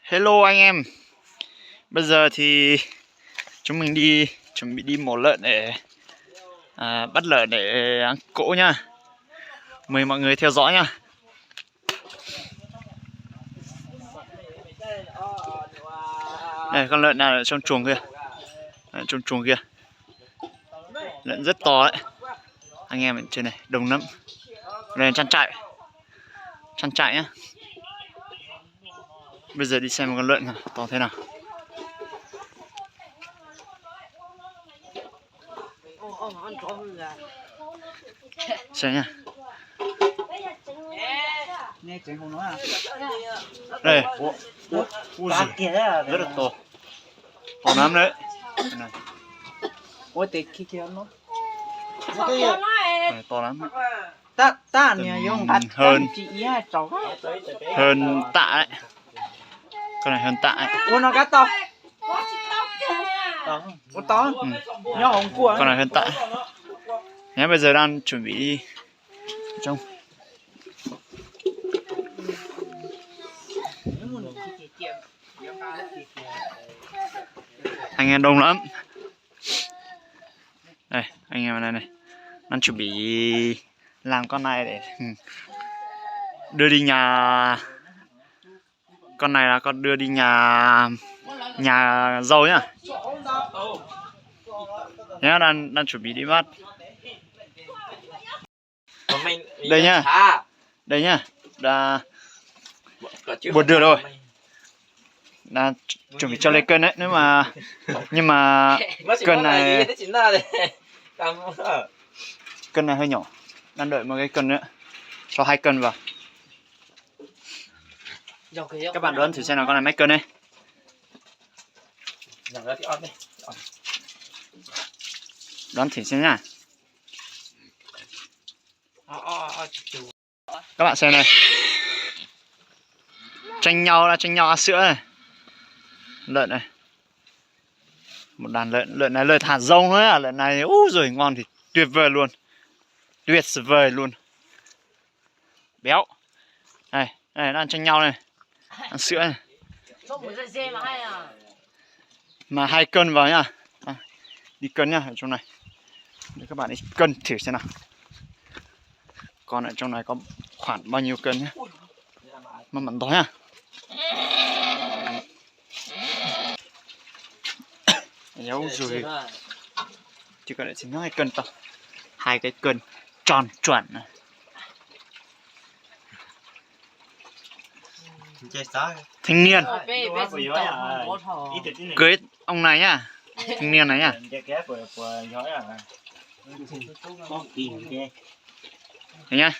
Hello anh em. Bây giờ thì chúng mình chuẩn bị đi mổ lợn để bắt lợn để ăn cỗ nhá. Mời mọi người theo dõi nhá. Đây, con lợn nào ở trong chuồng kia. Trong chuồng kia. Lợn rất to đấy. Anh em ở trên này đông lắm. Đây là trang trại nhá. Bây giờ đi xem con lợn nào, to thế nào. Xem nha. Đây, rất là to. To lắm đấy. Ôi thế kia nó To lắm. ta nè dùng hơn tạ đấy. Con này hơn tạ đấy. Ủa nó cá to. Ủa to. Nhỏ hồng cua. Con này hơn tạ. Nhé, bây giờ đang chuẩn bị đi trong. Anh em đông lắm. Đây, anh em này này. Đang chuẩn bị làm con này để đưa đi nhà. Con này là con đưa đi nhà dâu nhá. Nhá, đang chuẩn bị đi bắt. Đây nhá. Đây nhá. Đã buồn được rồi. Đang chuẩn bị cho lấy cân đấy, nhưng mà cân này hơi nhỏ. Đang đợi một cái cân nữa. Cho 2 cân vào. Các bạn đoán thử xem nào, con này mấy cân đây? Đoán thử xem nha. Các bạn xem này. Tranh nhau ăn sữa này. Lợn này. Một đàn lợn này lợn thả rông thôi à. Lợn này rồi ngon thì tuyệt vời luôn. Tuyệt vời luôn. Béo. Đây đang tranh nhau này. Ăn sữa này. Mà 2 cân vào nhá. Đi cân nhá ở trong này. Để các bạn đi cân thử xem nào. Còn ở trong này có khoảng bao nhiêu cân nhá. Mà mặn to nhá. Nhấu rồi. Chỉ cần lại chỉ nói 2 cân to. 2 cái cân tròn chuẩn này. Thanh niên cưới ông này nhá. Thanh niên này nhá. Thế nhá.